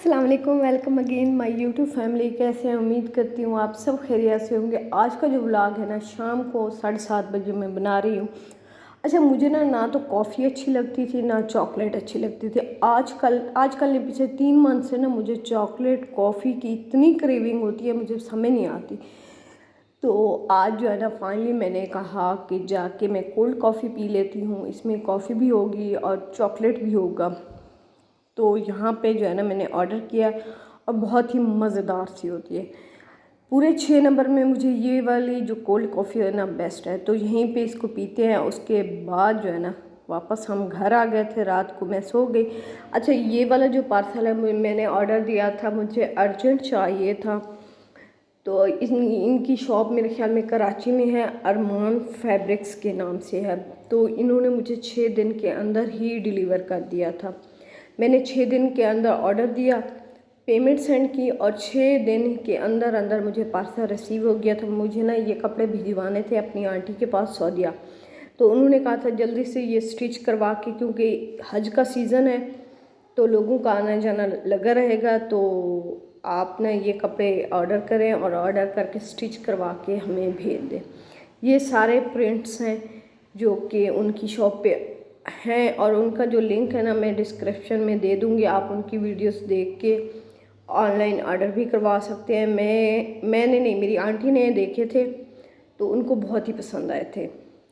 अस्सलाम वालेकुम, welcome again my YouTube family. कैसे हैं? उम्मीद करती हूँ आप सब खैरियत से होंगे। आज का जो व्लॉग है ना, शाम को 7:30 बजे मैं बना रही हूँ। अच्छा, मुझे ना तो कॉफ़ी अच्छी लगती थी, ना चॉकलेट अच्छी लगती थी। आजकल नहीं, पिछले 3 मंथ से ना मुझे चॉकलेट कॉफ़ी की इतनी क्रेविंग होती है, मुझे समझ नहीं आती। तो आज जो है ना, फाइनली मैंने कहा कि जाके मैं कोल्ड कॉफ़ी पी लेती हूँ। इसमें कॉफ़ी भी होगी और चॉकलेट भी होगा। तो यहाँ पे जो है ना, मैंने ऑर्डर किया और बहुत ही मज़ेदार सी होती है। पूरे 6 नंबर में मुझे ये वाली जो कोल्ड कॉफ़ी है ना, बेस्ट है। तो यहीं पे इसको पीते हैं। उसके बाद जो है ना, वापस हम घर आ गए थे। रात को मैं सो गई। अच्छा, ये वाला जो पार्सल है मैंने ऑर्डर दिया था, मुझे अर्जेंट चाहिए था। तो इनकी शॉप मेरे ख्याल में कराची में है, अरमान फैब्रिक्स के नाम से है। तो इन्होंने मुझे 6 दिन के अंदर ही डिलीवर कर दिया था। मैंने 6 दिन के अंदर ऑर्डर दिया, पेमेंट सेंड की और 6 दिन के अंदर अंदर मुझे पार्सल रिसीव हो गया था। मुझे ना ये कपड़े भिजवाने थे अपनी आंटी के पास सऊदीया। तो उन्होंने कहा था जल्दी से ये स्टिच करवा के, क्योंकि हज का सीज़न है तो लोगों का आना जाना लगा रहेगा। तो आप ना ये कपड़े ऑर्डर करें और ऑर्डर करके स्टिच करवा के हमें भेज दें। ये सारे प्रिंट्स हैं जो कि उनकी शॉप पे हैं, और उनका जो लिंक है ना, मैं डिस्क्रिप्शन में दे दूँगी। आप उनकी वीडियोस देख के ऑनलाइन ऑर्डर भी करवा सकते हैं। मैंने नहीं, मेरी आंटी ने देखे थे तो उनको बहुत ही पसंद आए थे,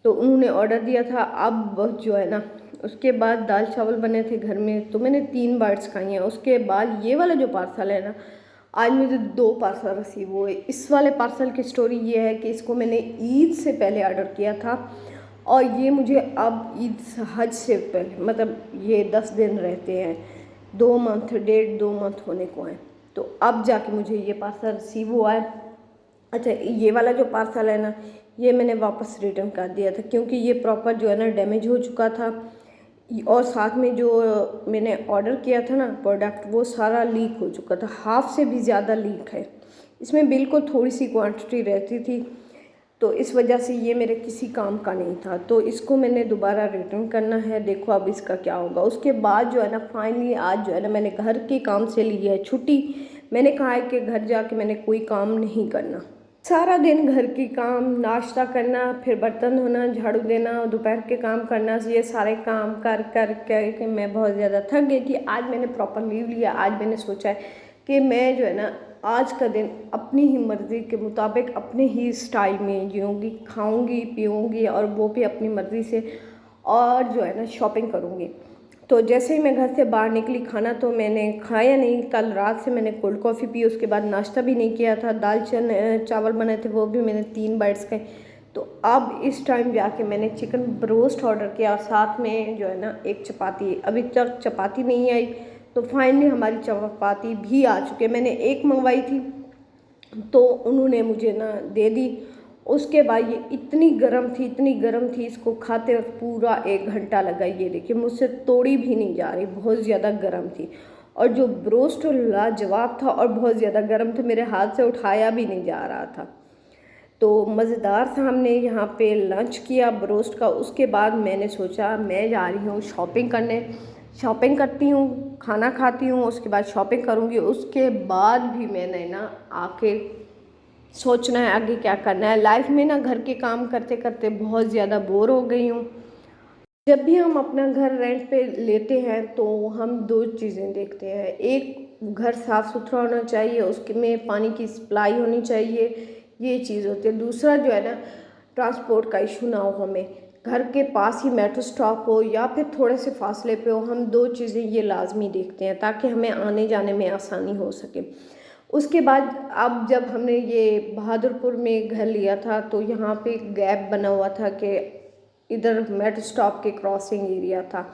तो उन्होंने ऑर्डर दिया था। अब जो है ना, उसके बाद दाल चावल बने थे घर में, तो मैंने 3 बाइट्स खाई हैं। उसके बाद ये वाला जो पार्सल है ना, आज मुझे 2 पार्सल रिसीव हुए। इस वाले पार्सल की स्टोरी ये है कि इसको मैंने ईद से पहले ऑर्डर किया था और ये मुझे अब ईद हज से पहले, मतलब ये 10 दिन रहते हैं, 2 मंथ, 1.5-2 मंथ होने को हैं। तो अब जाके मुझे ये पार्सल रिसीव हुआ है। अच्छा, ये वाला जो पार्सल है ना, ये मैंने वापस रिटर्न कर दिया था, क्योंकि ये प्रॉपर जो है ना डैमेज हो चुका था। और साथ में जो मैंने ऑर्डर किया था ना प्रोडक्ट, वो सारा लीक हो चुका था, हाफ से भी ज़्यादा लीक है। इसमें बिल्कुल थोड़ी सी क्वांटिटी रहती थी, तो इस वजह से ये मेरे किसी काम का नहीं था। तो इसको मैंने दोबारा रिटर्न करना है। देखो अब इसका क्या होगा। उसके बाद जो है ना, फाइनली आज जो है ना, मैंने घर के काम से ली है छुट्टी। मैंने कहा है कि घर जाके मैंने कोई काम नहीं करना। सारा दिन घर की काम, नाश्ता करना, फिर बर्तन धोना, झाड़ू देना, दोपहर के काम करना, ये सारे काम कर कर के मैं बहुत ज़्यादा थक गई थी। आज मैंने प्रॉपर लीव लिया। आज मैंने सोचा है कि मैं जो है ना, आज का दिन अपनी ही मर्ज़ी के मुताबिक अपने ही स्टाइल में जीऊँगी, खाऊँगी पीऊँगी, और वो भी अपनी मर्ज़ी से, और जो है ना शॉपिंग करूँगी। तो जैसे ही मैं घर से बाहर निकली, खाना तो मैंने खाया नहीं। कल रात से मैंने कोल्ड कॉफ़ी पी, उसके बाद नाश्ता भी नहीं किया था। दाल चावल बने थे, वो भी मैंने 3 बाइट्स खाए। तो अब इस टाइम जाके मैंने चिकन ब्रोस्ट ऑर्डर किया, और साथ में जो है ना एक चपाती। अभी तक चपाती नहीं आई, तो फाइनली हमारी चपाती भी आ चुकी है। मैंने एक मंगवाई थी तो उन्होंने मुझे ना दे दी। उसके बाद ये इतनी गर्म थी, इतनी गर्म थी, इसको खाते वक्त पूरा 1 घंटा लगा। ये देखिए, मुझसे तोड़ी भी नहीं जा रही, बहुत ज़्यादा गर्म थी। और जो ब्रोस्ट लाजवाब था और बहुत ज़्यादा गर्म था, मेरे हाथ से उठाया भी नहीं जा रहा था। तो मज़ेदार सा हमने यहाँ पे लंच किया ब्रोस्ट का। उसके बाद मैंने सोचा मैं जा रही हूँ शॉपिंग करने। शॉपिंग करती हूँ, खाना खाती हूँ, उसके बाद शॉपिंग करूँगी। उसके बाद भी मैंने ना आके सोचना है आगे क्या करना है। लाइफ में ना घर के काम करते करते बहुत ज़्यादा बोर हो गई हूँ। जब भी हम अपना घर रेंट पे लेते हैं तो हम 2 चीज़ें देखते हैं। एक, घर साफ़ सुथरा होना चाहिए, उसके में पानी की सप्लाई होनी चाहिए, ये चीज़ होती है। दूसरा जो है ना, ट्रांसपोर्ट का इशू ना हो हमें, घर के पास ही मेट्रो स्टॉप हो या फिर थोड़े से फासले पे हो। हम 2 चीज़ें ये लाजमी देखते हैं ताकि हमें आने जाने में आसानी हो सके। उसके बाद अब जब हमने ये बहादुरपुर में घर लिया था, तो यहाँ पे गैप बना हुआ था कि इधर मेट्रो स्टॉप के क्रॉसिंग एरिया था।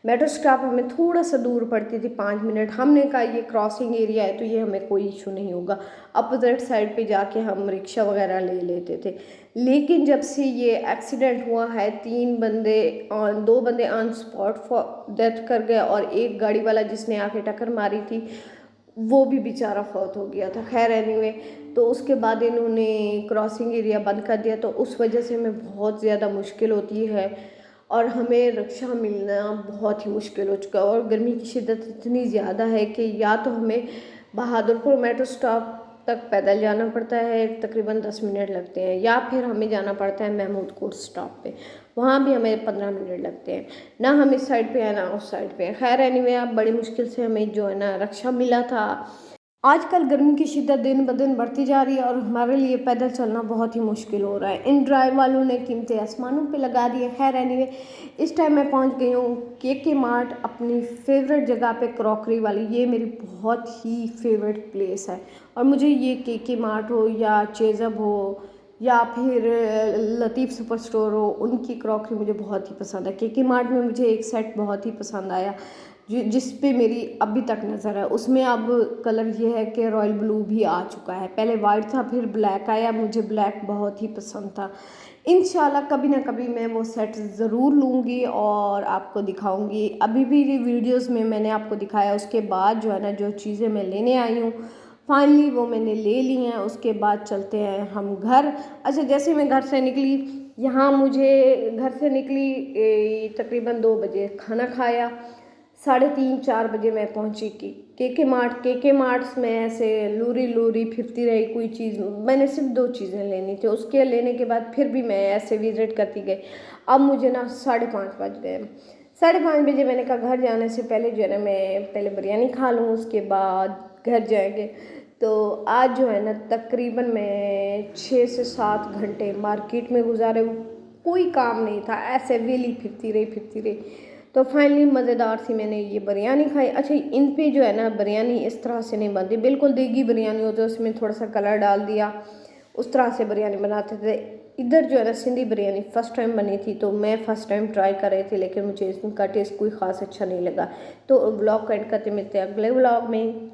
मेट्रो स्टॉप हमें थोड़ा सा दूर पड़ती थी, 5 मिनट। हमने कहा ये क्रॉसिंग एरिया है तो ये हमें कोई इशू नहीं होगा, अपोजिट साइड पे जाके हम रिक्शा वगैरह ले लेते थे। लेकिन जब से ये एक्सीडेंट हुआ है, 2 बंदे ऑन स्पॉट डेथ कर गए, और एक गाड़ी वाला जिसने आके टक्कर मारी थी वो भी बेचारा फौत हो गया था। खैर एनीवे, तो उसके बाद इन्होंने क्रॉसिंग एरिया बंद कर दिया, तो उस वजह से हमें बहुत ज़्यादा मुश्किल होती है। और हमें रिक्शा मिलना बहुत ही मुश्किल हो चुका है। और गर्मी की शिद्दत इतनी ज़्यादा है कि या तो हमें बहादुरपुर मेट्रो स्टॉप तक पैदल जाना पड़ता है, तकरीबन 10 मिनट लगते हैं, या फिर हमें जाना पड़ता है महमूद कोट स्टॉप पे, वहाँ भी हमें 15 मिनट लगते हैं। ना हम इस साइड पे हैं ना उस साइड पे हैं। खैर एनीवे, अब बड़ी मुश्किल से हमें जो है ना रिक्शा मिला था। आजकल गर्मी की शिद्दत दिन ब दिन बढ़ती जा रही है और हमारे लिए पैदल चलना बहुत ही मुश्किल हो रहा है। इन ड्राइव वालों ने कीमतें आसमानों पे लगा दी है। खैर एनीवे, इस टाइम मैं पहुंच गई हूँ के मार्ट, अपनी फेवरेट जगह पे, क्रॉकरी वाली। ये मेरी बहुत ही फेवरेट प्लेस है और मुझे ये के मार्ट हो या चेज़अप हो या फिर लतीफ़ सुपर स्टोर हो, उनकी क्रॉकरी मुझे बहुत ही पसंद है। के मार्ट में मुझे एक सेट बहुत ही पसंद आया जिस पे मेरी अभी तक नज़र है। उसमें अब कलर ये है कि रॉयल ब्लू भी आ चुका है। पहले वाइट था, फिर ब्लैक आया। मुझे ब्लैक बहुत ही पसंद था। इंशाल्लाह कभी ना कभी मैं वो सेट ज़रूर लूँगी और आपको दिखाऊंगी। अभी भी वीडियोस में मैंने आपको दिखाया, उसके बाद जो है ना जो चीज़ें मैं लेने आई हूँ फाइनली वो मैंने ले ली हैं। उसके बाद चलते हैं हम घर। अच्छा, जैसे मैं घर से निकली, यहाँ मुझे घर से निकली तकरीबन 2 बजे, खाना खाया, 3:30-4 बजे मैं पहुंची के मार्ट। के मार्ट्स में ऐसे लूरी लूरी फिरती रही। कोई चीज़ मैंने सिर्फ 2 चीज़ें लेनी थी, उसके लेने के बाद फिर भी मैं ऐसे विज़िट करती गई। अब मुझे ना 5:30 बज गए। 5:30 बजे मैंने कहा घर जाने से पहले जो है ना मैं पहले बिरयानी खा लूँ, उसके बाद घर जाएंगे। तो आज जो है ना तकरीबन मैं 6 से 7 घंटे मार्केट में गुजारे। कोई काम नहीं था, ऐसे वेली फिरती रही। तो फाइनली मज़ेदार सी मैंने ये बिरयानी खाई। अच्छा, इन पे जो है ना बिरयानी इस तरह से नहीं बनती, बिल्कुल देगी बिरयानी हो तो उसमें थोड़ा सा कलर डाल दिया, उस तरह से बिरयानी बनाते थे। इधर जो है ना सिंधी बिरयानी फ़र्स्ट टाइम बनी थी, तो मैं फ़र्स्ट टाइम ट्राई कर रही थी, लेकिन मुझे इसका टेस्ट कोई ख़ास अच्छा नहीं लगा। तो व्लॉग का एंड करते मिलते हैं अगले व्लॉग में।